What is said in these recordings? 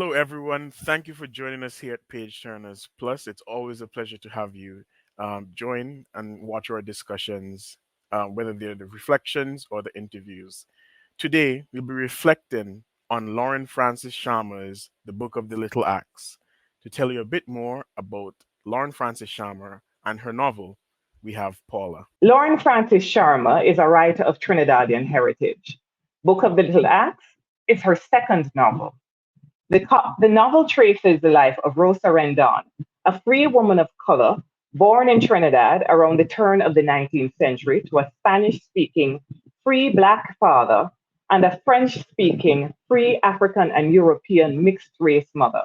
Hello, everyone. Thank you for joining us here at Page Turners Plus. It's always a pleasure to have you join and watch our discussions, whether they're the reflections or the interviews. Today, we'll be reflecting on Lauren Francis-Sharma's The Book of the Little Acts. To tell you a bit more about Lauren Francis-Sharma and her novel, we have Paula. Lauren Francis-Sharma is a writer of Trinidadian heritage. Book of the Little Acts is her second novel. The novel traces the life of Rosa Rendon, a free woman of color born in Trinidad around the turn of the 19th century to a Spanish speaking free Black father and a French speaking free African and European mixed race mother.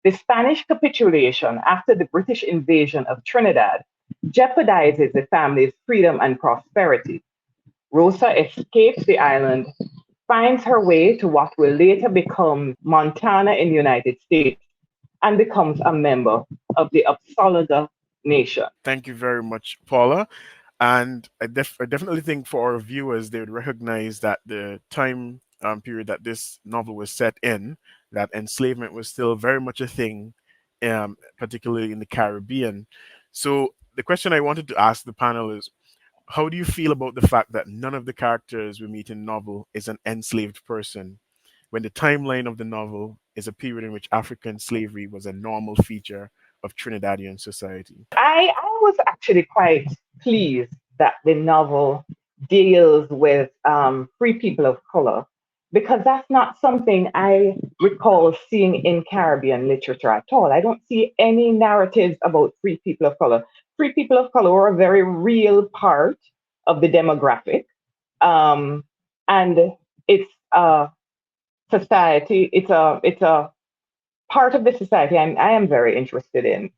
The Spanish capitulation after the British invasion of Trinidad jeopardizes the family's freedom and prosperity. Rosa escapes the island, finds her way to what will later become Montana in the United States, and becomes a member of the Upsalaga Nation. Thank you very much, Paula. And I definitely think for our viewers, they would recognize that the time period that this novel was set in, that enslavement was still very much a thing, particularly in the Caribbean. So the question I wanted to ask the panel is, how do you feel about the fact that none of the characters we meet in the novel is an enslaved person, when the timeline of the novel is a period in which African slavery was a normal feature of Trinidadian society? I was actually quite pleased that the novel deals with free people of color because that's not something I recall seeing in Caribbean literature at all. I don't see any narratives about free people of color. Free people of color are a very real part of the demographic, and it's a society. It's a part of the society I am very interested in,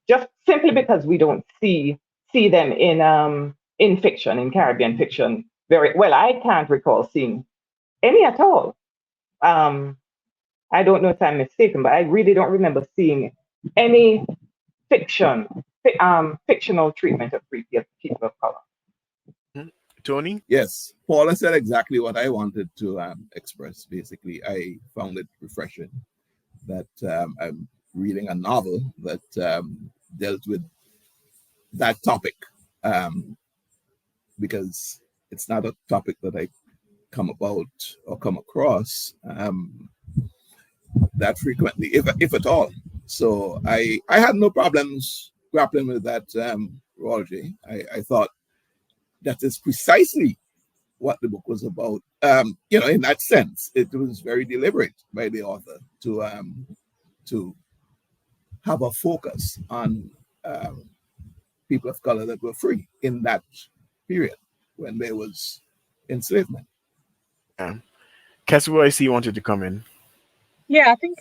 just simply because we don't see them in fiction, in Caribbean fiction. Very well, I can't recall seeing any at all. Um, I don't know if I'm mistaken, but I really don't remember seeing any fictional treatment of free people of color. Mhm. Tony? Yes, Paula said exactly what I wanted to express. Basically, I found it refreshing that I'm reading a novel that dealt with that topic, um, because it's not a topic that I come about or come across that frequently, if at all. So I had no problems grappling with that, Roger. I thought that is precisely what the book was about. In that sense, it was very deliberate by the author to have a focus on people of color that were free in that period when there was enslavement. Yeah. Cassie, I see you wanted to come in. Yeah, I think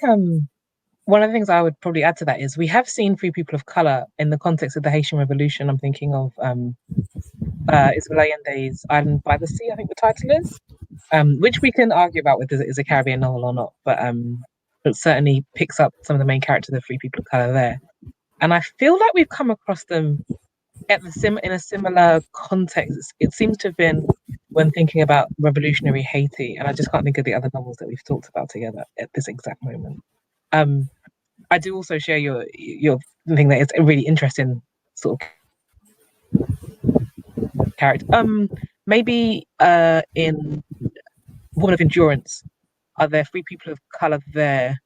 one of the things I would probably add to that is we have seen free people of color in the context of the Haitian Revolution. I'm thinking of Ismail Allende's Island by the Sea, I think the title is, which we can argue about whether it is a Caribbean novel or not, but it certainly picks up some of the main characters of free people of color there. And I feel like we've come across them in a similar context. It seems to have been when thinking about revolutionary Haiti, and I just can't think of the other novels that we've talked about together at this exact moment. I do also share your thing that it's a really interesting sort of character. Maybe in Woman of Endurance, are there free people of color there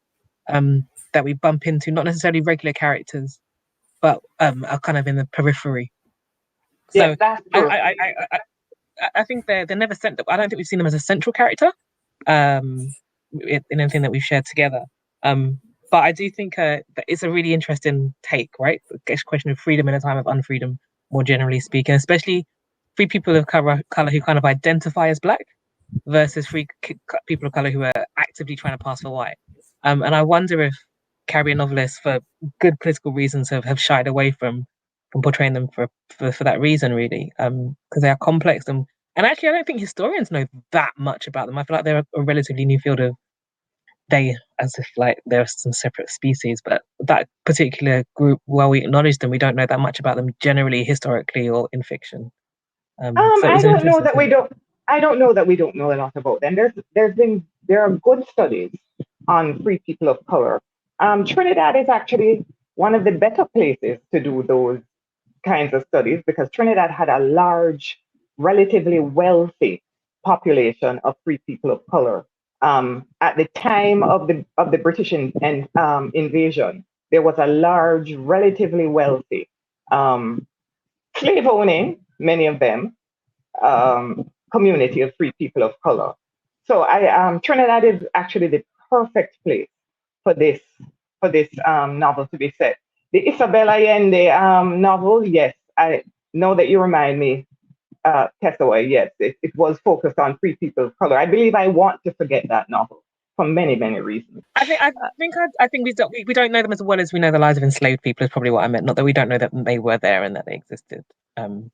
that we bump into, not necessarily regular characters, but are kind of in the periphery. So Yeah, that's true. I think they're never sent. I don't think we've seen them as a central character in anything that we've shared together. But I do think that it's a really interesting take, right? It's a question of freedom in a time of unfreedom, more generally speaking, especially free people of color who kind of identify as Black versus free people of color who are actively trying to pass for white. And I wonder if Caribbean novelists, for good political reasons, have shied away from portraying them for that reason, really, because they are complex. And actually, I don't think historians know that much about them. I feel like they're a relatively new field of as if like they're some separate species, but that particular group, while we acknowledge them, we don't know that much about them generally, historically, or in fiction. So I don't know that we don't. I don't know that we don't know a lot about them. There are good studies on free people of color. Trinidad is actually one of the better places to do those kinds of studies because Trinidad had a large, relatively wealthy population of free people of color. At the time of the British invasion, there was a large, relatively wealthy, um, slave owning, many of them, community of free people of color. So Trinidad is actually the perfect place for this novel to be set. The Isabel Allende novel, yes, I know that you remind me, Tessaway, yes, it was focused on free people of color. I believe I want to forget that novel for many, many reasons. I think we don't know them as well as we know the lives of enslaved people is probably what I meant. Not that we don't know that they were there and that they existed. And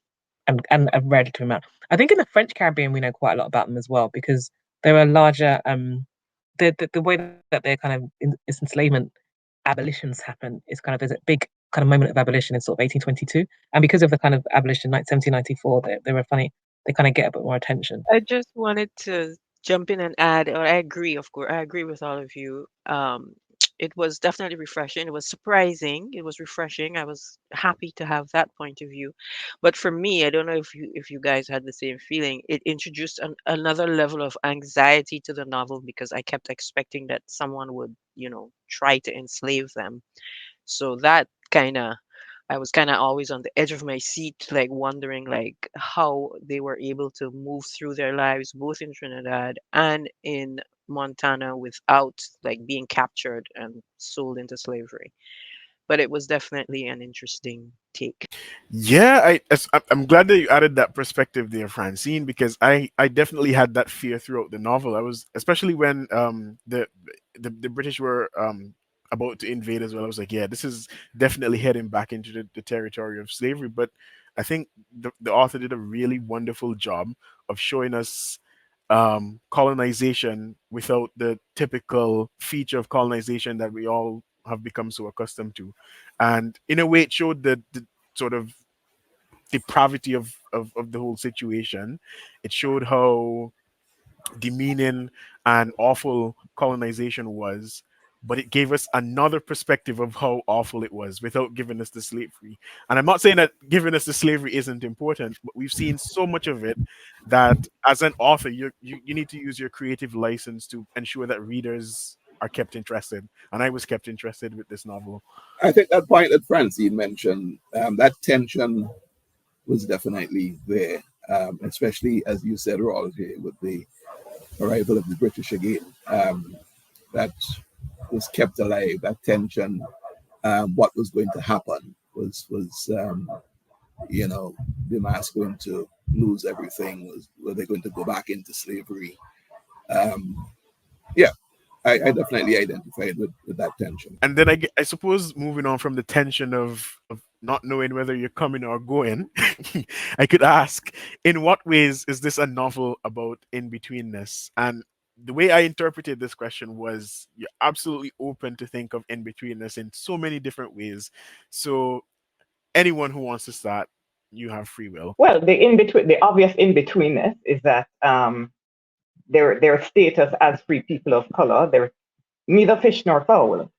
a relative amount. I think in the French Caribbean we know quite a lot about them as well because there are larger the way that their kind of enslavement abolitions happen is kind of there's a big kind of moment of abolition in sort of 1822, and because of the kind of abolition like 1794, they were funny. They kind of get a bit more attention. I just wanted to jump in and add, or I agree, of course, I agree with all of you. It was definitely refreshing. It was surprising. It was refreshing. I was happy to have that point of view. But for me, I don't know if you guys had the same feeling. It introduced another level of anxiety to the novel because I kept expecting that someone would, try to enslave them. So that kind of I was kind of always on the edge of my seat, like wondering like how they were able to move through their lives both in Trinidad and in Montana without like being captured and sold into slavery. But it was definitely an interesting take. Yeah, I'm glad that you added that perspective there, Francine, because I definitely had that fear throughout the novel. I was especially when the British were about to invade as well. I was like, yeah, this is definitely heading back into the territory of slavery. But I think the author did a really wonderful job of showing us colonization without the typical feature of colonization that we all have become so accustomed to. And in a way, it showed the sort of depravity of the whole situation. It showed how demeaning and awful colonization was, but it gave us another perspective of how awful it was without giving us the slavery. And I'm not saying that giving us the slavery isn't important, but we've seen so much of it that as an author, you need to use your creative license to ensure that readers are kept interested. And I was kept interested with this novel. I think that point that Francine mentioned, that tension was definitely there, especially as you said, Roger, with the arrival of the British again. That was kept alive. That tension, what was going to happen was the mass going to lose everything? Were they going to go back into slavery? Um, yeah, I definitely identified with that tension. And then I suppose moving on from the tension of not knowing whether you're coming or going, I could ask, in what ways is this a novel about in betweenness? And the way I interpreted this question was you're absolutely open to think of in betweenness in so many different ways. So anyone who wants to start, you have free will. Well, the obvious in betweenness is that their status as free people of color, they're neither fish nor fowl,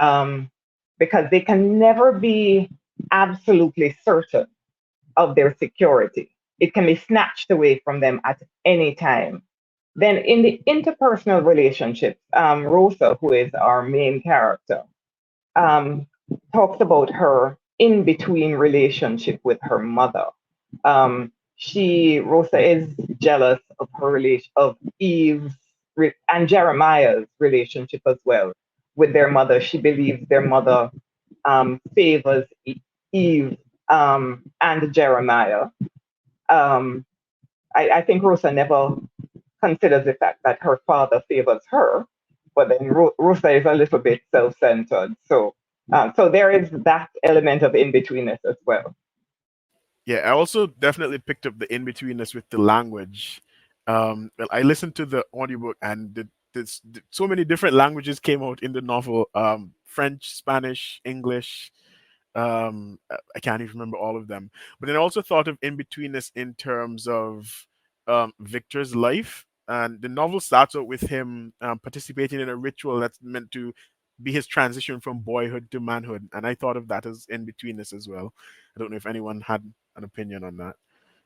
um, because they can never be absolutely certain of their security. It can be snatched away from them at any time. Then, in the interpersonal relationships, Rosa, who is our main character, um, talks about her in between relationship with her mother. Rosa is jealous of her relation of Eve's and Jeremiah's relationship as well with their mother. She believes their mother favors Eve and Jeremiah. Um, I think Rosa never considers the fact that her father favors her, but then Rosa is a little bit self-centered. So there is that element of in-betweenness as well. Yeah, I also definitely picked up the in betweenness with the language. Well, I listened to the audiobook and so many different languages came out in the novel. French, Spanish, English. I can't even remember all of them. But then I also thought of in betweenness in terms of Victor's life. and the novel starts out with him participating in a ritual that's meant to be his transition from boyhood to manhood, and I thought of that as in betweenness as well. I don't know if anyone had an opinion on that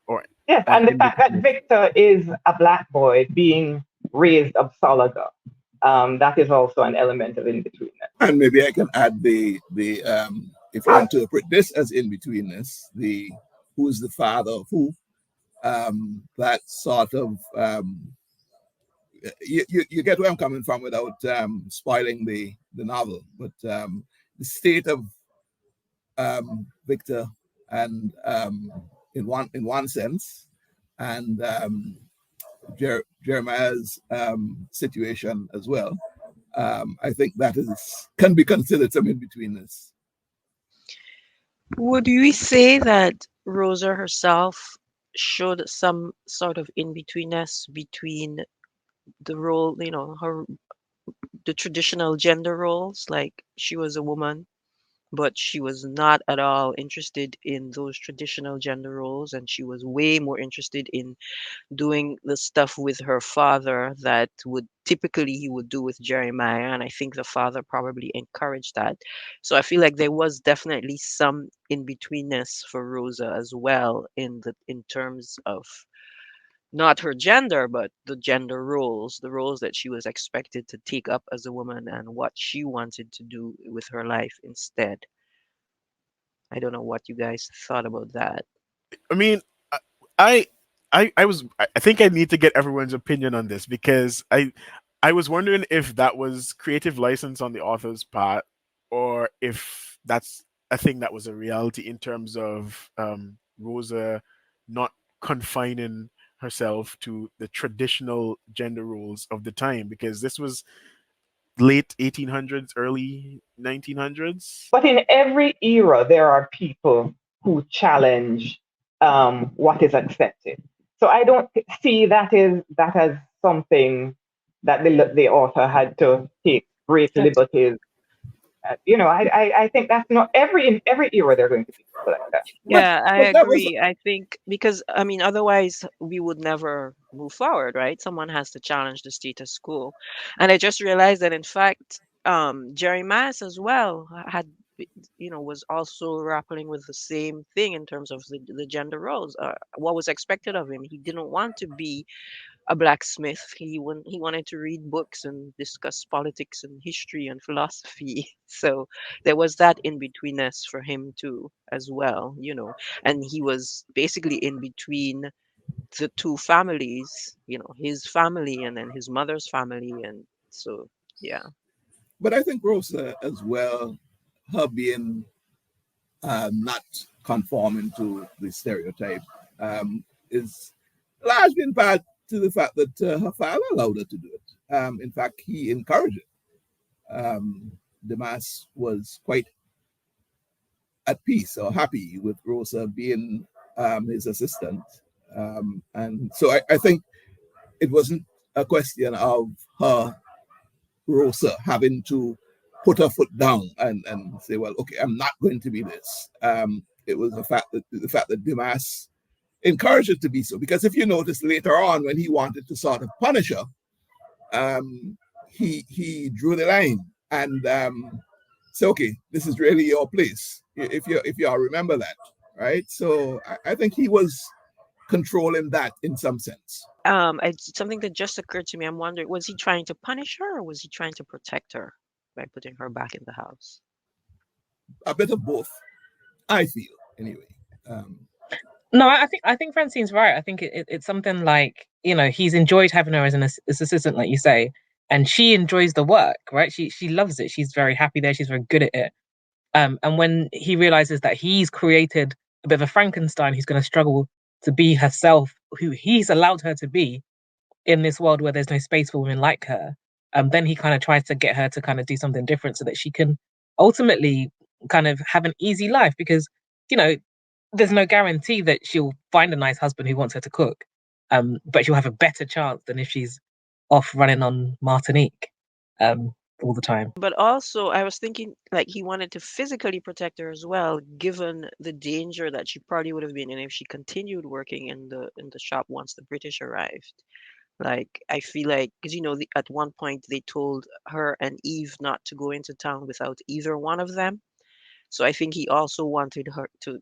or Yes, an and the in fact that between. Victor is a black boy being raised of Soliga, that is also an element of in-betweenness. And maybe I can add the if you interpret this as in betweenness, the who's the father of who, that sort of you get where I'm coming from without spoiling the novel, but the state of Victor and in one sense, and Jeremiah's situation as well. I think that is can be considered some in betweenness. Would we say that Rosa herself showed some sort of in-betweenness between the role, the traditional gender roles, like she was a woman, but she was not at all interested in those traditional gender roles, and she was way more interested in doing the stuff with her father that would typically he would do with Jeremiah, and I think the father probably encouraged that. So I feel like there was definitely some in betweenness for Rosa as well in terms of not her gender, but the gender roles, the roles that she was expected to take up as a woman and what she wanted to do with her life instead. I don't know what you guys thought about that. I mean, I, I think I need to get everyone's opinion on this because I was wondering if that was creative license on the author's part, or if that's a thing that was a reality in terms of Rosa not confining herself to the traditional gender roles of the time, because this was late 1800s, early 1900s. But in every era, there are people who challenge what is accepted. So I don't see that as something that the author had to take great That's liberties. I think that's not in every era there are going to be people like that. But Yeah, I but that was agree. I think because I mean otherwise we would never move forward, right? Someone has to challenge the status quo. And I just realized that in fact Jerry Mass as well had was also grappling with the same thing in terms of the gender roles. What was expected of him. He didn't want to be a blacksmith. He wanted to read books and discuss politics and history and philosophy. So there was that in betweenness for him too, as well. And he was basically in between the two families, his family and then his mother's family, and so yeah. but I think Rosa as well, her being not conforming to the stereotype, is largely in part to the fact that her father allowed her to do it. In fact, he encouraged it. Damas was quite at peace or happy with Rosa being his assistant. And so I think it wasn't a question of her, Rosa, having to put her foot down and say, well, okay, I'm not going to be this. It was the fact that Dimas encouraged her to be so. Because if you notice later on, when he wanted to sort of punish her, um, he drew the line and say, okay, this is really your place. If you all remember that, right? So I think he was controlling that in some sense. Something that just occurred to me. I'm wondering, was he trying to punish her or was he trying to protect her by putting her back in the house? A bit of both, I feel, anyway. Um, No, I think Francine's right. I think it's something like, he's enjoyed having her as as assistant, like you say, and she enjoys the work, right? She loves it. She's very happy there. She's very good at it. And when he realizes that he's created a bit of a Frankenstein who's going to struggle to be herself, who he's allowed her to be in this world where there's no space for women like her, then he kind of tries to get her to kind of do something different so that she can ultimately kind of have an easy life because, you know, there's no guarantee that she'll find a nice husband who wants her to cook. But she'll have a better chance than if she's off running on Martinique all the time. But also, I was thinking like he wanted to physically protect her as well, given the danger that she probably would have been in if she continued working in the shop once the British arrived. Like, I feel like, because at one point they told her and Eve not to go into town without either one of them. So I think he also wanted her to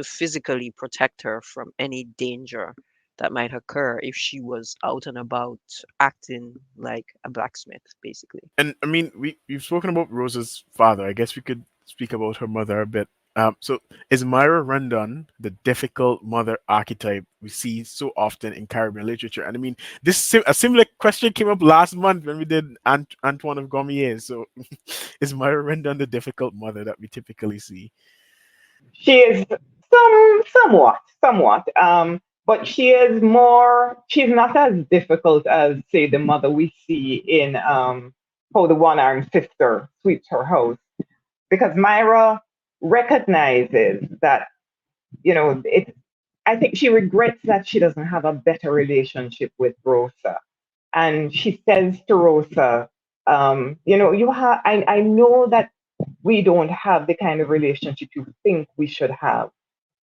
physically protect her from any danger that might occur if she was out and about acting like a blacksmith, basically. And I mean, we've spoken about Rosa's father. I guess we could speak about her mother a bit. So is Myra Rundon the difficult mother archetype we see so often in Caribbean literature? And I mean, a similar question came up last month when we did Antoine of Gommier. So is Myra Rundon the difficult mother that we typically see? She is somewhat. But she's not as difficult as, say, the mother we see in How the One-Armed Sister Sweeps Her House. Because Myra recognizes that, I think she regrets that she doesn't have a better relationship with Rosa. And she says to Rosa, I know that we don't have the kind of relationship you think we should have,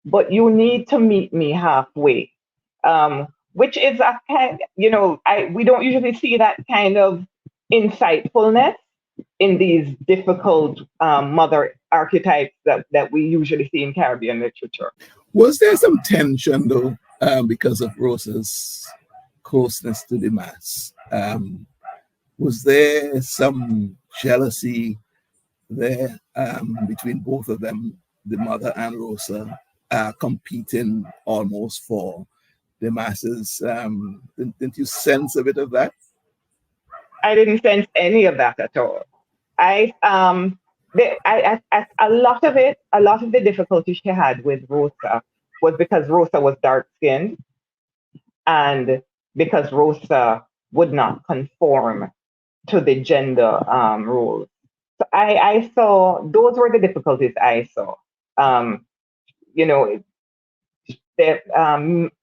but you need to meet me halfway. Which is a kind, we don't usually see that kind of insightfulness in these difficult mother archetypes that we usually see in Caribbean literature. Was there some tension though, because of Rosa's closeness to the mass? Was there some jealousy there between both of them, the mother and Rosa, competing almost for the masses? Didn't you sense a bit of that? I didn't sense any of that at all. I a lot of it, a lot of the difficulty she had with Rosa was because Rosa was dark skinned and because Rosa would not conform to the gender roles. So I saw those were the difficulties I saw. Um, you know, that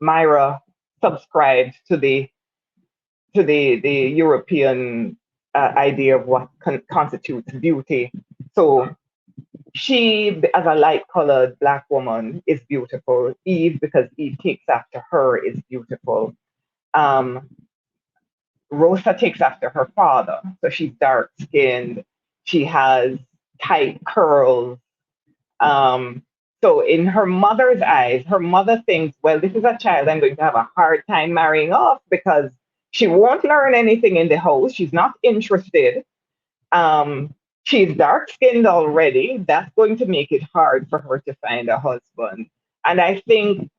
Myra subscribed to the European idea of what constitutes beauty. So she, as a light-colored black woman, is beautiful. Eve, because Eve takes after her, is beautiful. Um, Rosa takes after her father, so she's dark-skinned. She has tight curls. Um, so in her mother's eyes, her mother thinks, well, this is a child I'm going to have a hard time marrying off because she won't learn anything in the house. She's not interested. She's dark skinned already. That's going to make it hard for her to find a husband. And I think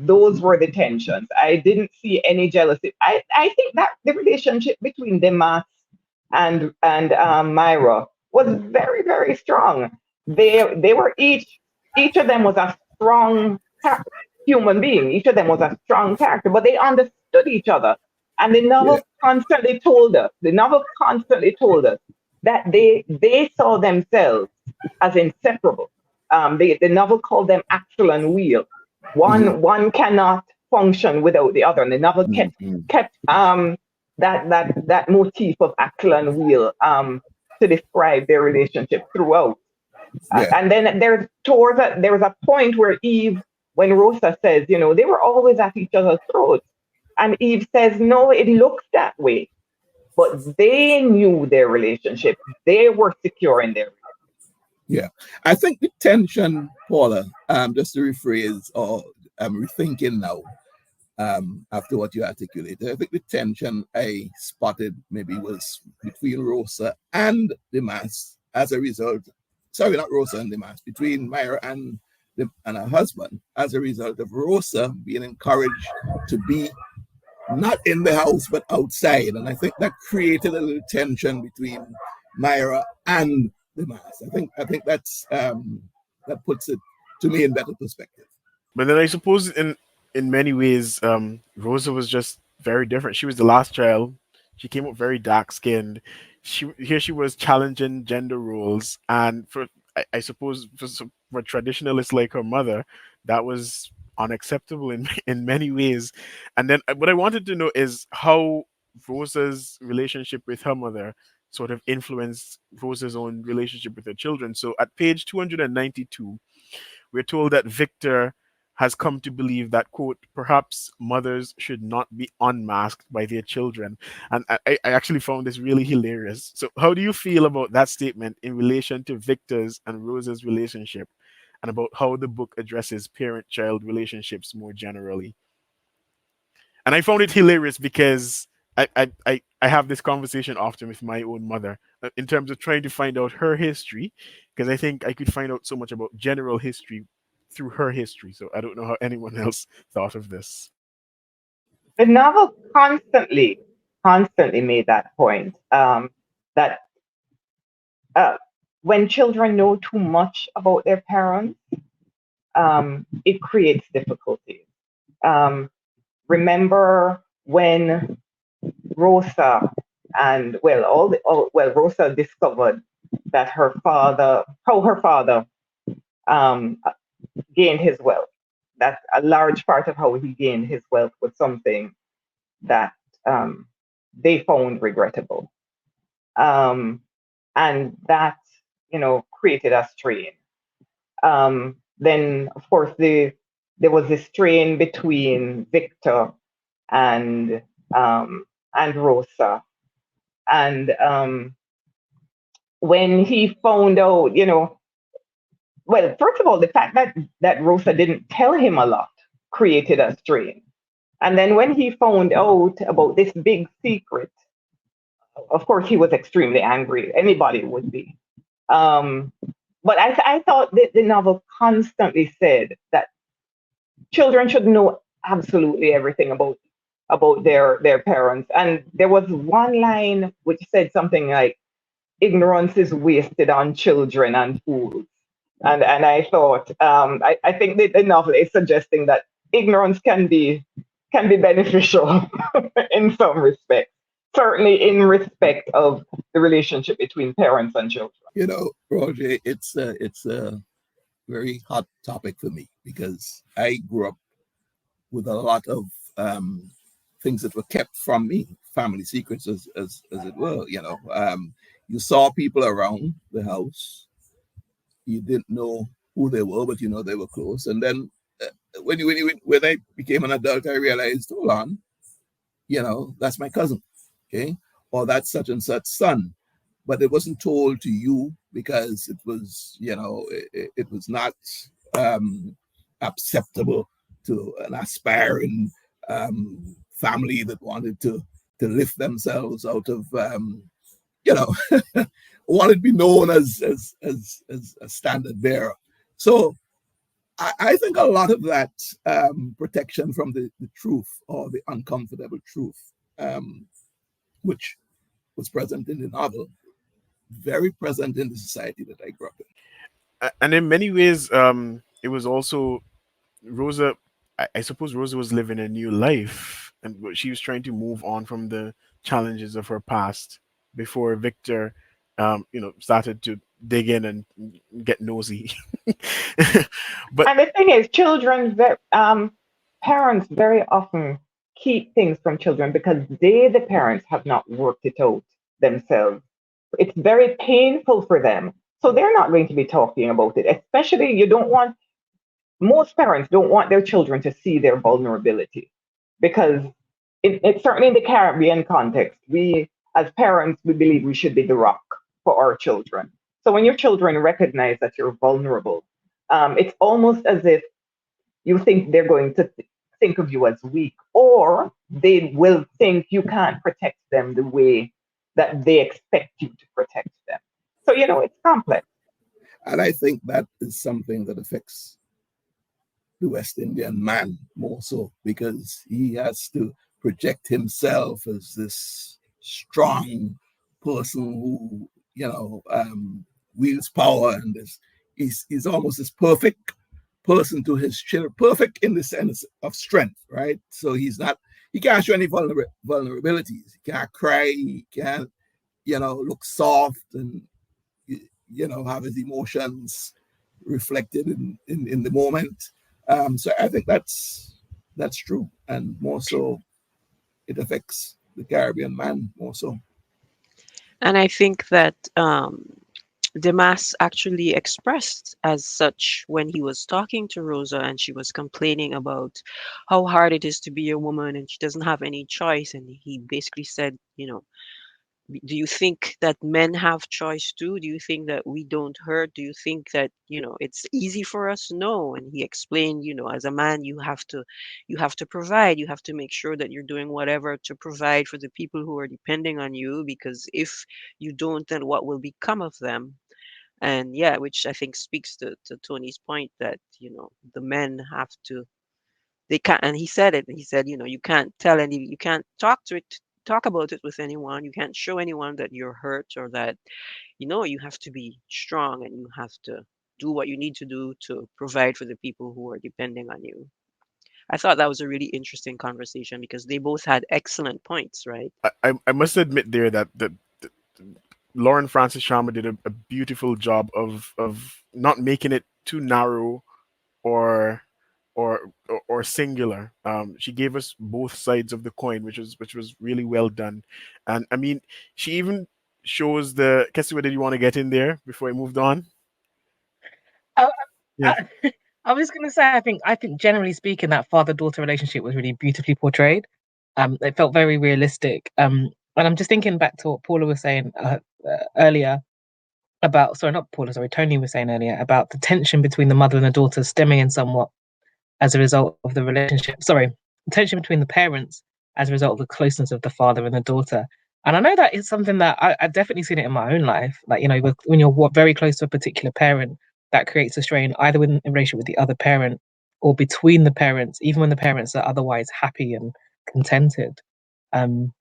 those were the tensions. I didn't see any jealousy. I think that the relationship between Demas and Myra was very, very strong. They were each of them was a strong human being. Each of them was a strong character, but they understood each other. And Yeah. the novel constantly told us that they saw themselves as inseparable. The novel called them axle and wheel. Mm-hmm. One cannot function without the other. And the novel Mm-hmm. kept that motif of axle and wheel to describe their relationship throughout. Yeah. And then there was a point where Eve, when Rosa says, they were always at each other's throats, and Eve says, no, it looks that way, but they knew their relationship. They were secure in their. Yeah. I think the tension, Paula, just to rephrase, or I'm rethinking now, after what you articulated, I think the tension I spotted maybe was between Rosa and the mass as a result. Sorry, not Rosa and the mass, between Myra and her husband as a result of Rosa being encouraged to be not in the house but outside, and I think that created a little tension between Myra and the mass. I think that puts it to me in better perspective. But then I suppose in many ways, Rosa was just very different. She was the last child. She came up very dark skinned. She was challenging gender roles, and I suppose for traditionalists like her mother, that was unacceptable in in many ways. And then what I wanted to know is how Rosa's relationship with her mother sort of influenced Rosa's own relationship with her children. So at page 292, we're told that Victor has come to believe that, quote, perhaps mothers should not be unmasked by their children. And I actually found this really hilarious. So, how do you feel about that statement in relation to Victor's and Rosa's relationship, and about how the book addresses parent child relationships more generally? And I found it hilarious because I have this conversation often with my own mother in terms of trying to find out her history, because I think I could find out so much about general history through her history. So I don't know how anyone else thought of this. The novel constantly made that point, that when children know too much about their parents, it creates difficulties. Um, Remember when Rosa and well, Rosa discovered that how her father um, gained his wealth. That a large part of how he gained his wealth was something that um, they found regrettable, um, and that created a strain. Then, of course, there was a strain between Victor and Rosa, and when he found out, well, first of all, the fact that Rosa didn't tell him a lot created a strain. And then when he found out about this big secret, of course, he was extremely angry. Anybody would be. Um, but I thought that the novel constantly said that children should know absolutely everything about their parents. And there was one line which said something like, "Ignorance is wasted on children and fools." And I thought, I think that the novel is suggesting that ignorance can be beneficial in some respects. Certainly in respect of the relationship between parents and children. Roger, it's a very hot topic for me because I grew up with a lot of things that were kept from me, family secrets, as it were. You saw people around the house, you didn't know who they were, but they were close. And then when I became an adult, I realized, hold on, that's my cousin, okay, or that's such and such son. But it wasn't told to you because it was, it was not acceptable to an aspiring family that wanted to lift themselves out of, you know, wanted to be known as a standard bearer. So I think a lot of that protection from the truth or the uncomfortable truth, which was present in the novel, very present in the society that I grew up in. And in many ways, it was also Rosa. I suppose Rosa was living a new life, and she was trying to move on from the challenges of her past before Victor, started to dig in and get nosy. But And the thing is, parents very often keep things from children because the parents, have not worked it out themselves. It's very painful for them. So they're not going to be talking about it. Especially, most parents don't want their children to see their vulnerability because it's certainly in the Caribbean context. We, as parents, we believe we should be the rock for our children. So when your children recognize that you're vulnerable, it's almost as if you think they're going to think of you as weak, or they will think you can't protect them the way that they expect you to protect them. So, it's complex. And I think that is something that affects the West Indian man more so because he has to project himself as this strong person who, wields power and he's almost this perfect person to his children, perfect in the sense of strength, right? So he can't show any vulnerabilities. He can't cry, he can't, look soft and, have his emotions reflected in the moment. So I think that's true, and more so, it affects the Caribbean man more so. And I think that Demas actually expressed as such when he was talking to Rosa and she was complaining about how hard it is to be a woman and she doesn't have any choice. And he basically said, do you think that men have choice too? Do you think that we don't hurt? Do you think that, it's easy for us? No. And he explained, as a man, you have to provide. You have to make sure that you're doing whatever to provide for the people who are depending on you, because if you don't, then what will become of them? And yeah, which I think speaks to Tony's point that, the men have to, they can't, and he said it, he said, you can't talk about it with anyone. You can't show anyone that you're hurt or that, you have to be strong and you have to do what you need to do to provide for the people who are depending on you. I thought that was a really interesting conversation because they both had excellent points, right? I must admit there that the Lauren Francis-Sharma did a beautiful job of not making it too narrow or or singular. She gave us both sides of the coin, which was really well done. And I mean, she even shows the. Cassie, what did you want to get in there before I moved on? I, Yeah, I, I was going to say, I think generally speaking, that father-daughter relationship was really beautifully portrayed. It felt very realistic. And I'm just thinking back to what Paula was saying earlier about, sorry, not Paula, sorry, Tony was saying earlier about the tension between the mother and the daughter stemming in somewhat as a result of the relationship. Sorry, tension between the parents as a result of the closeness of the father and the daughter. And I know that is something that I've definitely seen it in my own life. Like, when you're very close to a particular parent, that creates a strain either in relationship with the other parent or between the parents, even when the parents are otherwise happy and contented. Um,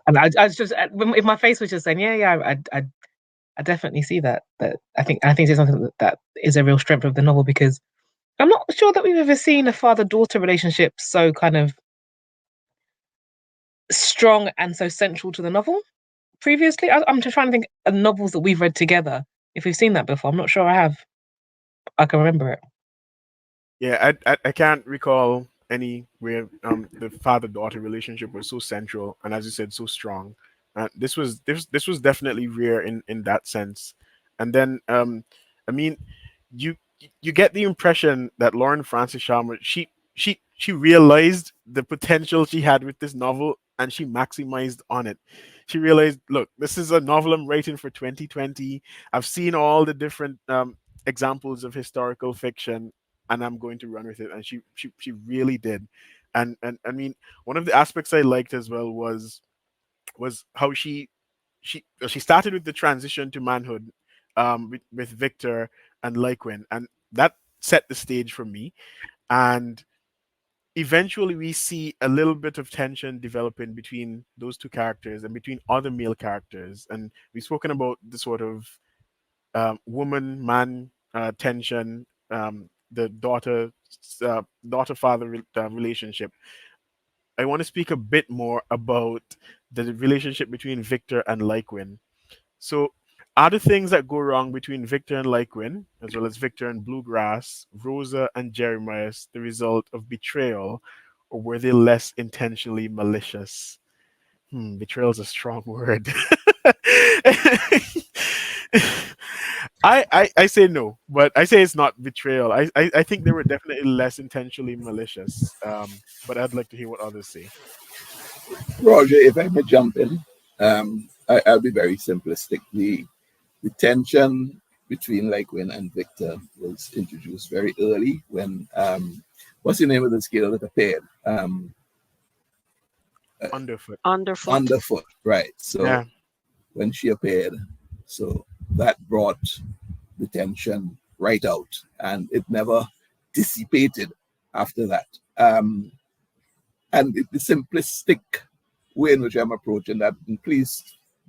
and I was just, if my face was just saying, yeah, yeah, I definitely see that. That I think it's something that is a real strength of the novel because I'm not sure that we've ever seen a father-daughter relationship so kind of strong and so central to the novel previously. I'm just trying to think of novels that we've read together. If we've seen that before, I'm not sure I have. I can remember it. yeah. I can't recall any where the father daughter relationship was so central and, as you said, so strong. This was definitely rare in that sense. And then I mean, you you get the impression that Lauren Francis Sharma, she realized the potential she had with this novel and she maximized on it. She realized, look, this is a novel I'm writing for 2020. I've seen all the different examples of historical fiction and I'm going to run with it. And she really did. And I mean, one of the aspects I liked as well was how she started with the transition to manhood with Victor and Lyquin, and that set the stage for me. And eventually, we see a little bit of tension developing between those two characters and between other male characters. And we've spoken about the sort of woman man tension, the daughter father relationship. I want to speak a bit more about the relationship between Victor and Lyquin. So, are the things that go wrong between Victor and Lyquin, as well as Victor and Bluegrass, Rosa and Jeremiah, the result of betrayal, or were they less intentionally malicious? Betrayal is a strong word. I say no, but I say it's not betrayal. I think they were definitely less intentionally malicious. But I'd like to hear what others say. Roger, if I may jump in, I'll be very simplistic. The tension between Lyquin and Victor was introduced very early when what's the name of the scale that appeared? Underfoot. Underfoot. Underfoot, right? Yeah. So when she appeared, so that brought the tension right out, and it never dissipated after that. And the simplistic way in which I'm approaching that, and please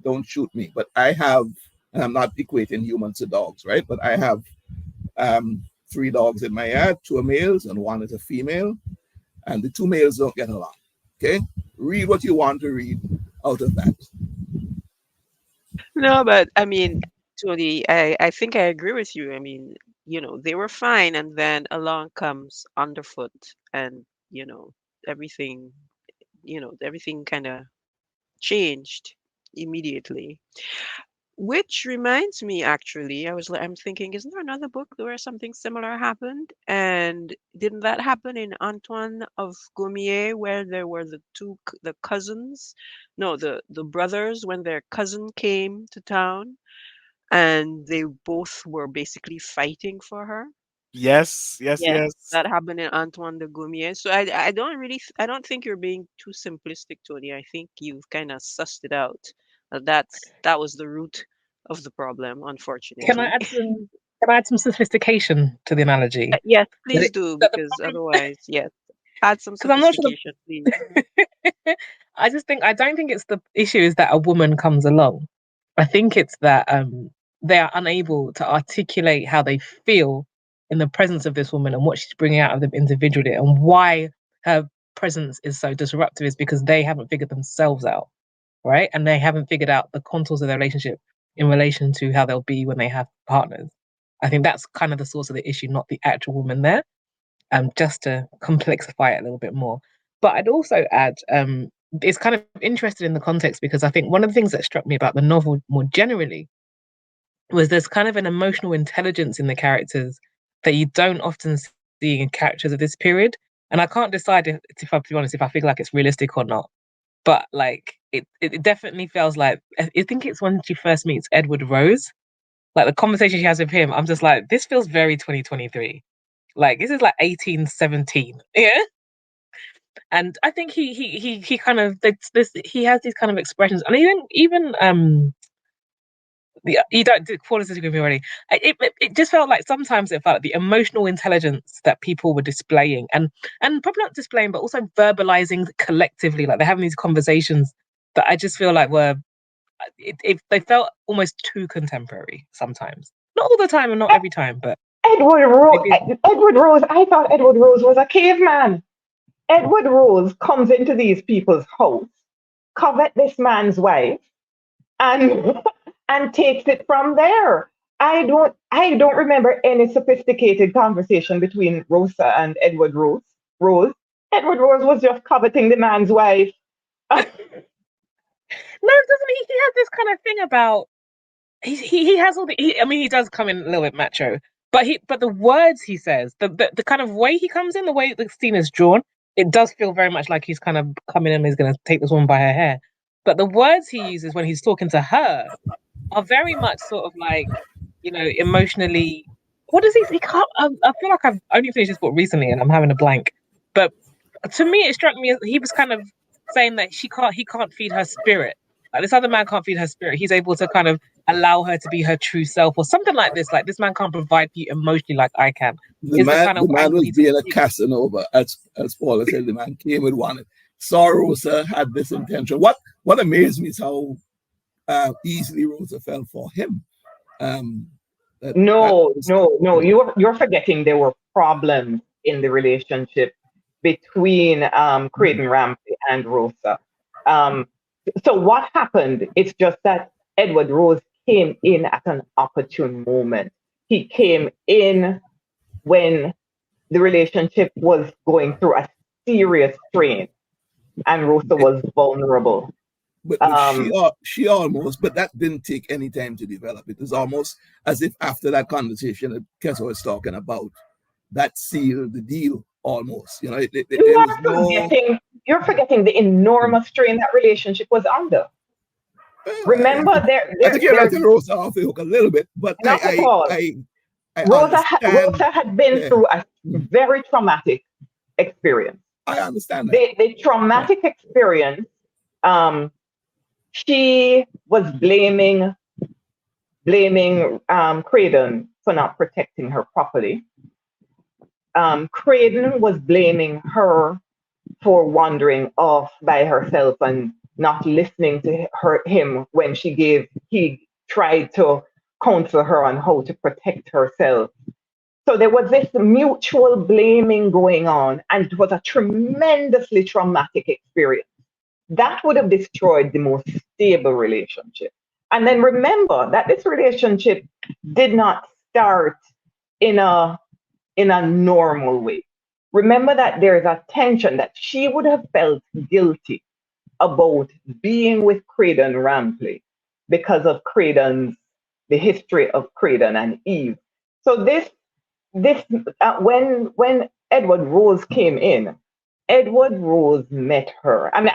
don't shoot me, but I have, and I'm not equating humans to dogs, right? But I have three dogs in my yard, two are males and one is a female, and the two males don't get along. Okay? Read what you want to read out of that. No, but I mean, Tony, I think I agree with you. I mean, they were fine, and then along comes Underfoot, and everything, everything kind of changed immediately. Which reminds me, actually, I'm thinking, isn't there another book where something similar happened? And didn't that happen in Antoine of Gaumier, where there were the cousins, no, the brothers, when their cousin came to town, and they both were basically fighting for her? Yes, yes, Yes, yes. that happened in Antoine de Gaumier. So I don't really, I don't think you're being too simplistic, Tony. I think you've kind of sussed it out. That was the root of the problem, Can I unfortunately. add some? Can I add some sophistication to the analogy? Yes, That, please do, that the because problem, otherwise, yes, add some because I'm not sure sophistication, please. I don't think it's the issue is that a woman comes along. I think it's that they are unable to articulate how they feel in the presence of this woman and what she's bringing out of them individually, and why her presence is so disruptive is because they haven't figured themselves out, right? And they haven't figured out the contours of their relationship in relation to how they'll be when they have partners. I think that's kind of the source of the issue, not the actual woman there. Just to complexify it a little bit more. But I'd also add, it's kind of interesting in the context because I think one of the things that struck me about the novel more generally was there's kind of an emotional intelligence in the characters that you don't often see in characters of this period. And I can't decide if I, to be honest, if I feel like it's realistic or not. But like, it definitely feels like I think it's when she first meets Edward Rose, like the conversation she has with him. I'm just like, this feels very 2023. Like this is like 1817. Yeah. And I think he kind of this he has these kind of expressions, and even you don't Paul is with me already. It just felt like sometimes it felt like the emotional intelligence that people were displaying, and probably not displaying, but also verbalizing collectively. Like they're having these conversations that I just feel like were they felt almost too contemporary sometimes. Not all the time and not every time, but maybe. Edward Rose, I thought Edward Rose was a caveman. Edward Rose comes into these people's house, covet this man's wife, and and takes it from there. I don't remember any sophisticated conversation between Rosa and Edward Rose. Rose. Edward Rose was just coveting the man's wife. No, doesn't he? He has this kind of thing about he has all the. I mean, he does come in a little bit macho, but the words he says, the kind of way he comes in, the way the scene is drawn, it does feel very much like he's kind of coming in and he's going to take this woman by her hair. But the words he uses when he's talking to her are very much sort of like, emotionally. What does he? He can't. I feel like I've only finished this book recently and I'm having a blank. But to me, it struck me as he was kind of saying that he can't feed her spirit. Like this other man can't feed her spirit. He's able to kind of allow her to be her true self or something like this. Like this man can't provide for you emotionally like I can. The Is the man, kind of the man angle was he being a takes. Casanova, as Paula said. The man came with one. Saw Rosa had this intention. What amazed me is how easily Rosa fell for him. Um, that No, was, no, no. yeah. You're forgetting there were problems in the relationship between Mhm. Creighton Ramsey and Rosa. Um, so what happened? It's just that Edward Rose came in at an opportune moment. He came in when the relationship was going through a serious strain, and Rosa was vulnerable. But Um, she almost, but that didn't take any time to develop. It was almost as if after that conversation that Kessa was talking about, that sealed the deal almost. you There was are no. you're forgetting the enormous strain that relationship was under. I Remember, think I think you're there's letting Rosa off the hook a little bit, but not at all. I understand. Rosa had been Yeah, through a very traumatic experience. I understand that. The Yeah. traumatic experience, um, she was blaming Craydon for not protecting her property. Craydon was blaming her for wandering off by herself and not listening to him when he tried to counsel her on how to protect herself. So there was this mutual blaming going on, and it was a tremendously traumatic experience. That would have destroyed the most stable relationship. And then remember that this relationship did not start in a normal way. Remember that there's a tension that she would have felt guilty about being with Craydon Rampley because of the history of Credon and Eve. So this when Edward Rose came in, Edward Rose met her. I mean,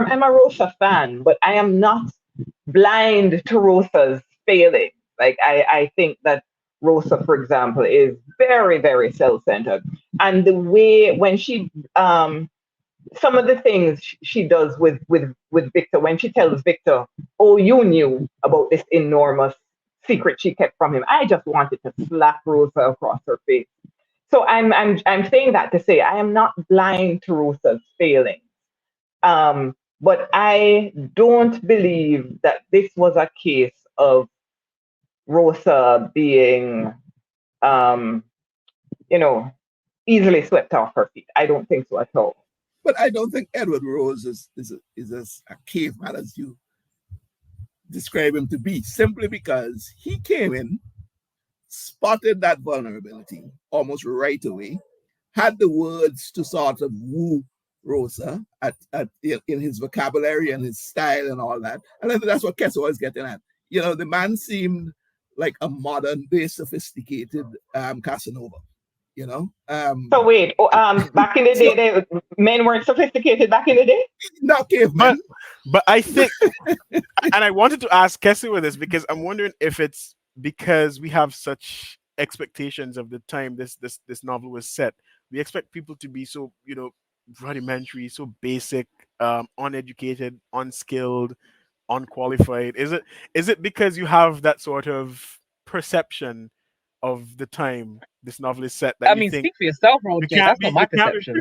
I'm a Rosa fan, but I am not blind to Rosa's failings. Like I think that Rosa, for example, is very, very self-centered. And the way when she some of the things she does with Victor, when she tells Victor, "Oh, you knew about this enormous secret she kept from him," I just wanted to slap Rosa across her face. So I'm saying that to say I am not blind to Rosa's failings. But I don't believe that this was a case of Rosa being, um, you know, easily swept off her feet. I don't think so at all. But I don't think Edward Rose is as a caveman as you describe him to be, simply because he came in, spotted that vulnerability almost right away, had the words to sort of woo Rosa in his vocabulary and his style and all that. And I think that's what Kessa was getting at. The man seemed like a modern day sophisticated Casanova. So wait, back in the So, day, men weren't sophisticated back in the day? not cavemen. But I think, and I wanted to ask Kessie with this because I'm wondering if it's because we have such expectations of the time this novel was set. We expect people to be so rudimentary, so basic, uneducated, unskilled, unqualified. Is it because you have that sort of perception of the time this novel is set that I you mean, think speak for yourself, you Roger. can't That's be not my you can't be perception.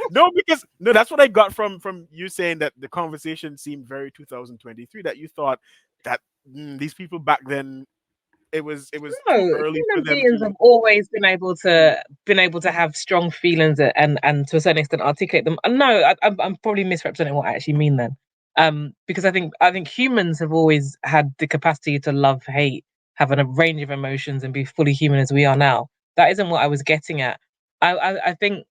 No, because no, that's what I got from you saying that the conversation seemed very 2023, that you thought that these people back then it was No, too early for human them beings to. have always been able to have strong feelings and to a certain extent articulate them. No, I'm probably misrepresenting what I actually mean then. Because I think humans have always had the capacity to love, hate, have a range of emotions, and be fully human as we are now. That isn't what I was getting at. I think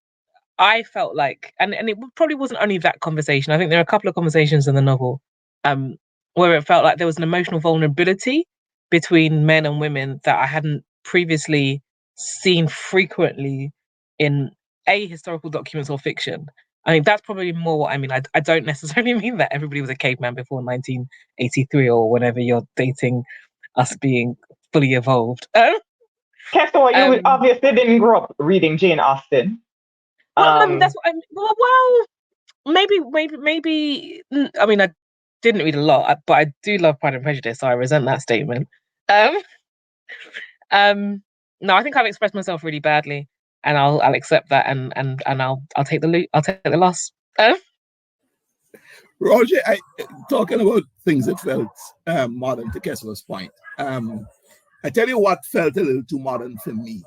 I felt like, and it probably wasn't only that conversation. I think there are a couple of conversations in the novel, um, where it felt like there was an emotional vulnerability between men and women that I hadn't previously seen frequently in historical documents or fiction. I think that's probably more what I mean. I don't necessarily mean that everybody was a caveman before 1983 or whenever you're dating us being fully evolved. Kester, you Um, obviously didn't grow up reading Jane Austen. well, that's Um, what I mean. Well, maybe. I mean, I didn't read a lot, but I do love Pride and Prejudice, so I resent that statement. Um, no, I think I've expressed myself really badly, and I'll accept that, and I'll take I'll take the loss. Roger, talking about things that felt modern, to Kessler's point. I tell you what felt a little too modern for me,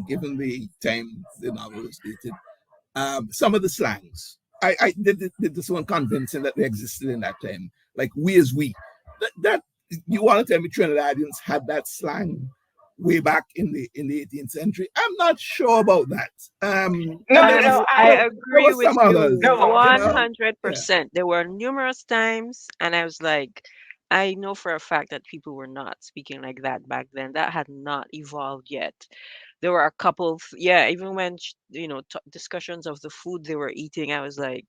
given the time the novel was dated. Some of the slangs. I did this one convincing that they existed in that time. Like we as we. That you want to tell me Trinidadians had that slang way back in the 18th century? I'm not sure about that. And there was I there, there agree was with some you others, no, Yeah. 100%. There were numerous times, and I was like, I know for a fact that people were not speaking like that back then. That had not evolved yet. There were a couple of, yeah, even when, discussions of the food they were eating, I was like,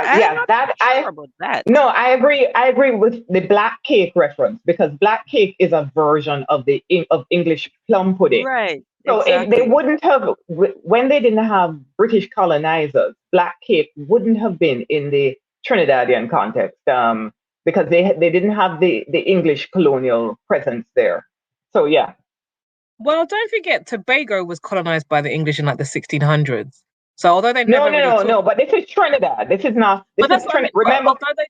I'm yeah, not that sure about that. no, I agree. I agree with the black cake reference because black cake is a version of of English plum pudding. Right, So they exactly. wouldn't have when they didn't have British colonizers. Black cake wouldn't have been in the Trinidadian context because they didn't have the English colonial presence there. So yeah, Well, don't forget, Tobago was colonized by the English in like the 1600s. So although they no, never no, really no, talk, no. But this is Trinidad. This is not. but This that's is what I Trinidad. mean. But Remember, although they're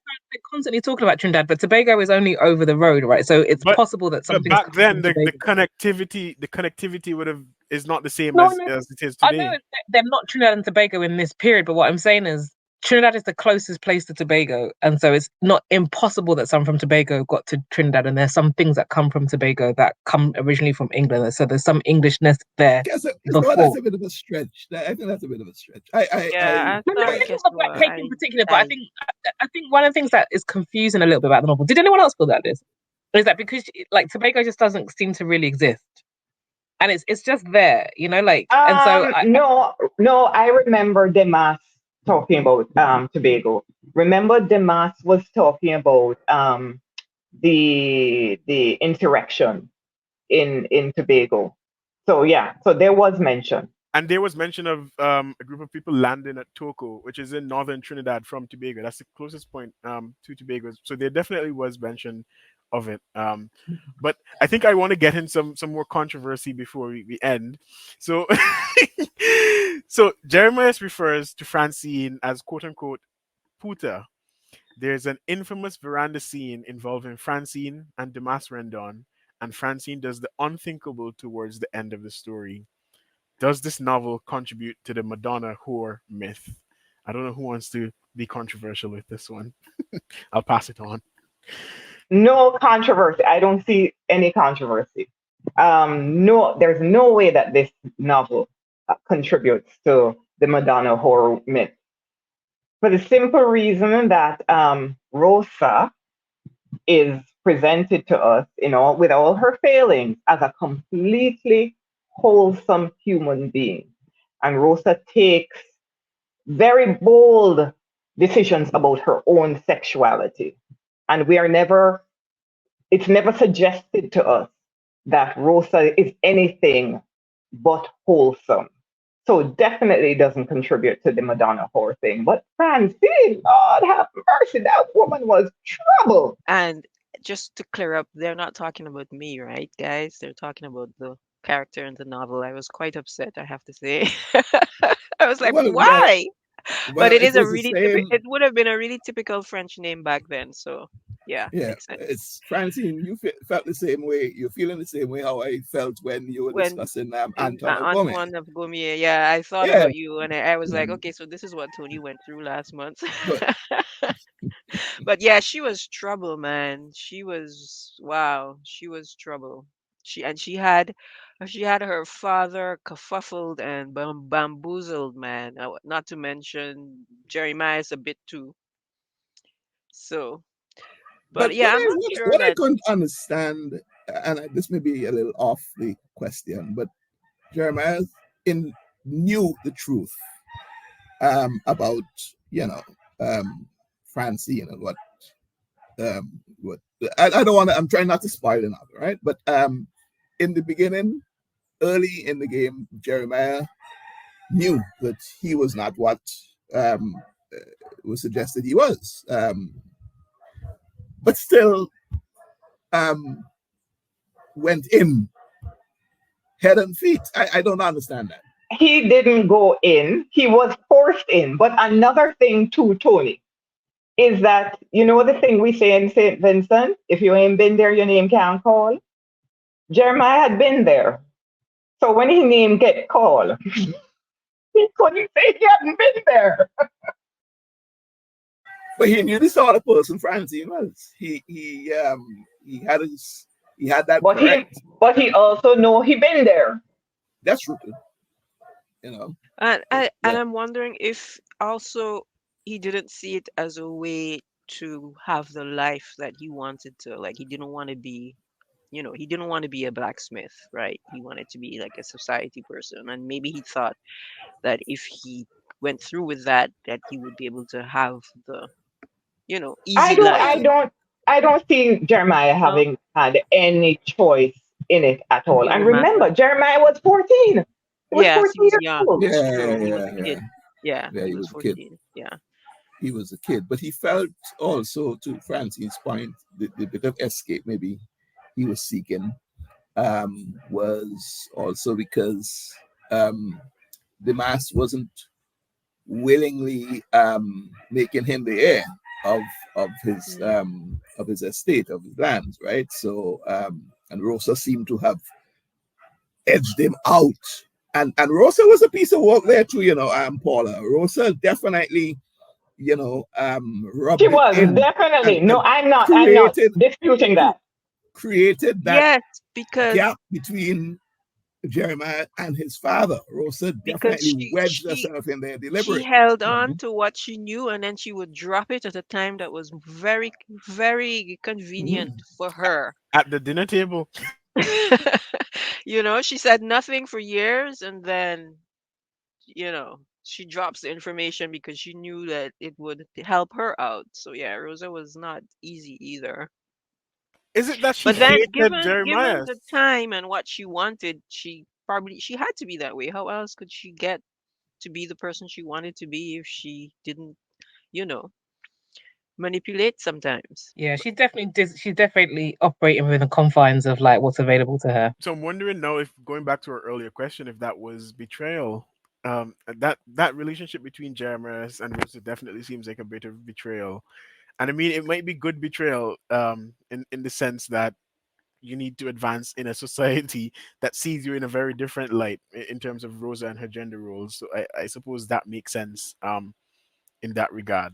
constantly talking about Trinidad, but Tobago is only over the road, right? So it's but possible that but something's back come then from the Tobago. connectivity would have is not the same No, as no, as it is I know today. they're not Trinidad and Tobago in this period, but what I'm saying is Trinidad is the closest place to Tobago, and so it's not impossible that some from Tobago got to Trinidad, and there's some things that come from Tobago that come originally from England, so there's some Englishness there Well, that's before. a bit of a stretch. I think that's a bit of a stretch. Yeah, I No, thought I think guess not Black what Cake in particular, but I think one of the things that is confusing a little bit about the novel. Did anyone else feel that this? Is that because like Tobago just doesn't seem to really exist, and it's just there, like, and so No, I remember Demas talking about Tobago. Remember Demas was talking about the insurrection in Tobago. So yeah, so there was mention. And there was mention of a group of people landing at Toco, which is in northern Trinidad from Tobago. That's the closest point to Tobago. So there definitely was mention of it. But I think I want to get in some more controversy before we end. So, so Jeremiah refers to Francine as quote unquote puta. There's an infamous veranda scene involving Francine and Damas Rendon, and Francine does the unthinkable towards the end of the story. Does this novel contribute to the Madonna whore myth? I don't know who wants to be controversial with this one. I'll pass it on. No controversy. I don't see any controversy. No, there's no way that this novel contributes to the Madonna horror myth, for the simple reason that Rosa is presented to us, with all her failings, as a completely wholesome human being. And Rosa takes very bold decisions about her own sexuality. And it's never suggested to us that Rosa is anything but wholesome. So definitely doesn't contribute to the Madonna whore thing. But Francine, God have mercy, that woman was trouble. And just to clear up, they're not talking about me, right, guys? They're talking about the character in the novel. I was quite upset, I have to say. I was like, well, why? But well, it it is a was the really same. it would have been a really typical French name back then. So yeah, Yeah, makes sense. it's Francine. You felt the same way. You're feeling the same way how I felt when you were When discussing Anton Ogome. Antoine of Gomie, yeah, I thought Yeah, about you and I was like, mm, okay, so this is what Tony went through last month. but But yeah, she was trouble, man. She was wow, she was trouble. She had her father kerfuffled and bamboozled, man. Not to mention Jeremiah's a bit too. So, but what yeah, I'm I not what, sure what I that couldn't understand, and this may be a little off the question, but Jeremiah in knew the truth about you know um, Francine and what I don't want to. I'm trying not to spoil it, right? But in the beginning, early in the game, Jeremiah knew that he was not what um, was suggested he was, but still um, went in head and feet. I don't understand that. He didn't go in, he was forced in. But another thing too, Tony, is that, the thing we say in St. Vincent, if you ain't been there, your name can't call. Jeremiah had been there. So when his name get called, he couldn't say he hadn't been there. But he knew the sort of person Francine was. He had that But he correct. but he also know he been there. That's true, you know. and Yeah. I'm wondering if also he didn't see it as a way to have the life that he wanted to. Like he didn't want to be, he didn't want to be a blacksmith, right? He wanted to be like a society person, and maybe he thought that if he went through with that, that he would be able to have the, I easy don't life. I don't I don't see Jeremiah No, having had any choice in it at all. in And the remember, matter. Jeremiah was 14. He was Yes, he 14 was years young. old. It's Yeah, true. He was yeah, a yeah. kid. Yeah, Yeah, he he was was a kid. 14. Yeah. He was a kid, but he felt also, to Francine's point, the bit of escape maybe he was seeking was also because the mass wasn't willingly making him the heir of Mm. of his estate, of his lands, right? So and Rosa seemed to have edged him out. And Rosa was a piece of work there too, Paula. Rosa definitely, She rubbed it was in definitely. No, and I'm not created disputing cre- that. created that Yes, because gap between Jeremiah and his father. Rosa because definitely she wedged she herself in there she deliberately. held You on know? to what she knew, and then she would drop it at a time that was very, very convenient Mhm. for her. At the dinner table. She said nothing for years, and then, she drops the information because she knew that it would help her out. So yeah, Rosa was not easy either. Is it that she But then hated given Jeremiah? the time and what she wanted, she had to be that way. How else could she get to be the person she wanted to be if she didn't, you know, manipulate sometimes? Yeah, she's definitely operating within the confines of like what's available to her. So I'm wondering now, if going back to our earlier question, if that was betrayal. That relationship between Jeremiah and Rosa definitely seems like a bit of betrayal. And I mean, it might be good betrayal, in the sense that you need to advance in a society that sees you in a very different light in terms of Rosa and her gender roles. So I suppose that makes sense, in that regard.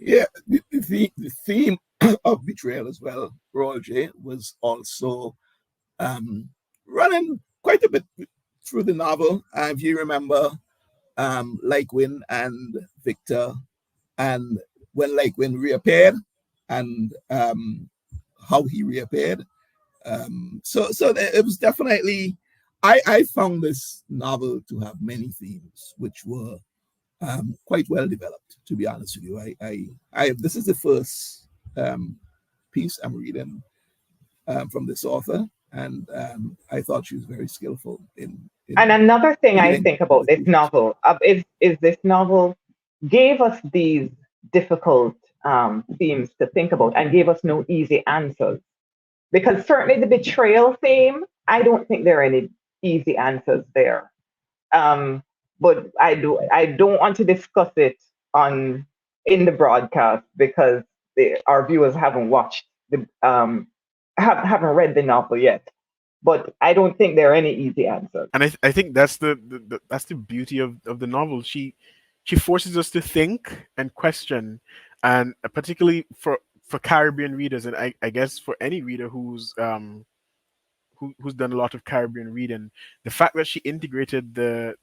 Yeah, the theme of betrayal as well, Royal J, was also um, running quite a bit through the novel. If you remember, Win and Victor, and when Win reappeared, and how he reappeared. So it was definitely. I found this novel to have many themes, which were quite well developed. To be honest with you, I this is the first piece I'm reading from this author, and I thought she was very skillful And in another thing I dealing think with about the this themes. novel is this novel gave us these difficult themes to think about and gave us no easy answers. Because certainly the betrayal theme, I don't think there are any easy answers there. Um, but I don't want to discuss it on in the broadcast because our viewers haven't watched haven't read the novel yet. But I don't think there are any easy answers. And I think that's that's the beauty of the novel. She forces us to think and question, and particularly for Caribbean readers, and I guess for any reader who's done a lot of Caribbean reading, the fact that she integrated the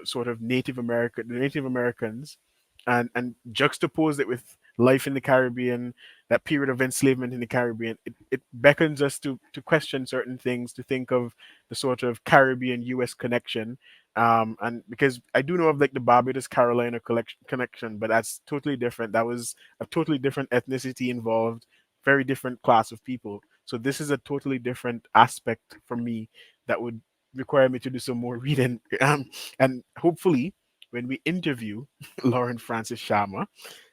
sort of the Native Americans, and juxtaposed it with life in the Caribbean, that period of enslavement in the Caribbean, it beckons us to question certain things, to think of the sort of Caribbean U.S. connection. And because I do know of like the Barbados Carolina connection, but that's totally different. That was a totally different ethnicity involved, very different class of people. So this is a totally different aspect for me that would require me to do some more reading. And hopefully, when we interview Lauren Francis-Sharma,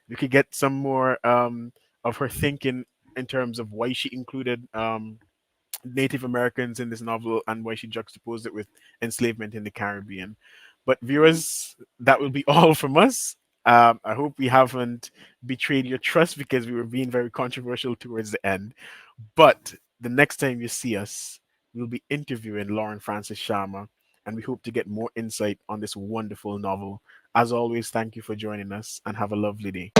we could get some more of her thinking in terms of why she included Native Americans in this novel and why she juxtaposed it with enslavement in the Caribbean. But viewers, that will be all from us. I hope we haven't betrayed your trust because we were being very controversial towards the end. But the next time you see us, we'll be interviewing Lauren Francis Sharma, and we hope to get more insight on this wonderful novel. As always, thank you for joining us and have a lovely day.